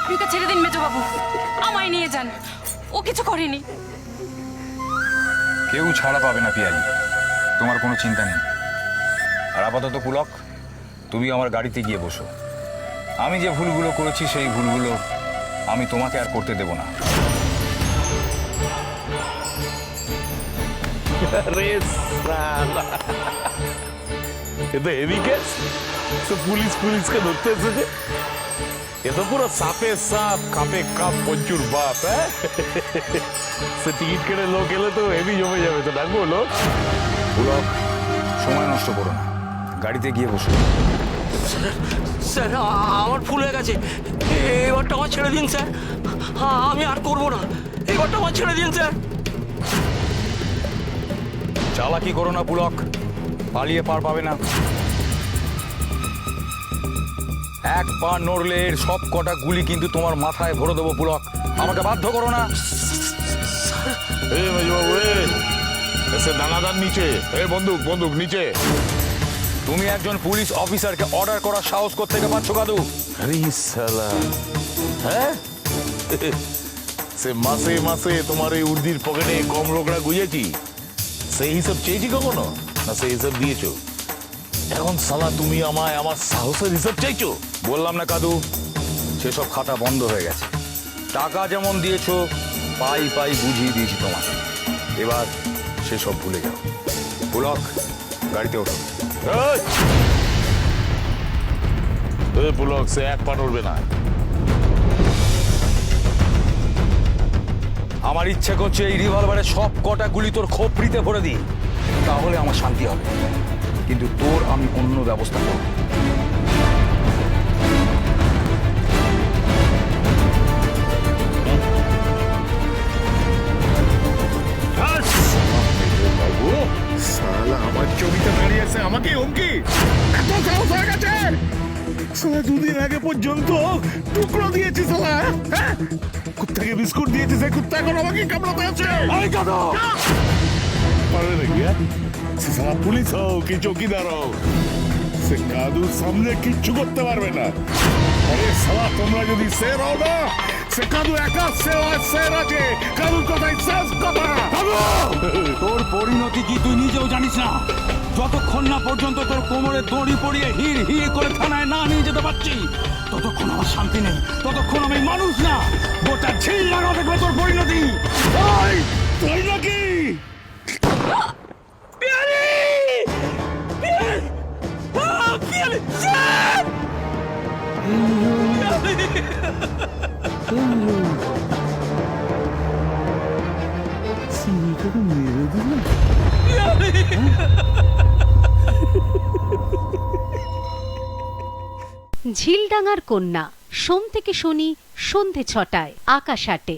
আপনি ওকে ছেড়ে দিন মেজবাবু, আমায় নিয়ে যান, ও কিছু করেনি। কেউ ছাড়া পাবে না পিয়ালি, তোমার কোনো চিন্তা নেই। আর আপাতত পুলক, তুমি আমার গাড়িতে গিয়ে বসো। আমি যে ভুলগুলো করেছি সেই ভুলগুলো আমি তোমাকে আর করতে দেব না। अरे साला ये तो हेवी केस तो पुलिस का धरते এসেছে ये तो पूरा सापे साप कापे काप पंचुर बाप है সে টিকিট কেটে লোক এলে তো হেভি জমে যাবে তো ডাকবো লোক। পুলক, সময় নষ্ট করো না, গাড়িতে গিয়ে বসো। স্যার আমার ভুল হয়ে গেছে, এবারটা আমার ছেড়ে দিন স্যার, আমি আর করবো না, এবারটা আমার ছেড়ে দিন স্যার। চালাকি করো না পুলক, পালিয়ে পার পাবে না। এক পা নড়লে এর সব কটা গুলি কিন্তু তোমার মাথায় ভরে দেবো পুলক, আমাকে বাধ্য করো না। এ মেজবাবু এসে দানাদার নিচে, এ বন্দুক বন্দুক নিচে। তুমি একজন পুলিশ অফিসারকে অর্ডার করার সাহস কোত্থেকে পাচ্ছ কাদু? আরে সালা হ্যাঁ সে মাসে মাসে তোমার এই উর্দির পকেটে কম রোকড়া গুঁজেছি, সেই হিসাব চেয়েছি কখনো না? সেই হিসাব দিয়েছো, এখন সালা তুমি আমায় আমার সাহসের হিসাব চাইছো? বললাম না কাদু, সেসব খাতা বন্ধ হয়ে গেছে। টাকা যেমন দিয়েছো পাই পাই বুঝিয়ে দিয়েছি তোমাকে, এবার সেসব ভুলে যাও। পুলক, গাড়িতে ওঠো। এই পুলক, সে এক পা নড়বে না। আমার ইচ্ছে করছে এই রিভলভারের সব কটা গুলি তোর খোপড়িতে ভরে দিই, তাহলে আমার শান্তি হবে। কিন্তু তোর আমি অন্য ব্যবস্থা করব। সালা আমার জমিতে দাঁড়িয়ে আছে, আমাকে হুমকি, এত সাহস হয়ে গেছে? সালা দুদিন আগে পর্যন্ত টুকরো দিয়েছি সালা, হ্যাঁ? কুত্তাকে বিস্কুট দিয়েছি, সে কুত্তা এখন আমাকে কামড়াতে আছে। আরে কাদো পারবে নাকি? সে সালা পুলিশ হোক কি চৌকিদার হোক, সে কাদুর সামনে কিচ্ছু করতে পারবে না। আরে সালা, তোমরা যদি শের হও না, সে কাদু একা শের আছে, কাদুর কথাই শেষ কথা। তোর পরিণতি কি তুই নিজেও জানিস না? যতক্ষণ না পর্যন্ত তোর কোমরে দড়ি পরিয়ে হির হির করে থানায় না নিয়ে যেতে পারছি, ততক্ষণ আমার শান্তি নেই, ততক্ষণ আমি মানুষ না। গোটা ঝিল লাগা দেখবে তোর পরিণতি। তাই নাকি? ঝিলডাঙার কন্যা, সোম থেকে শনি সন্ধে ৬টায়, আকাশ ৮-এ।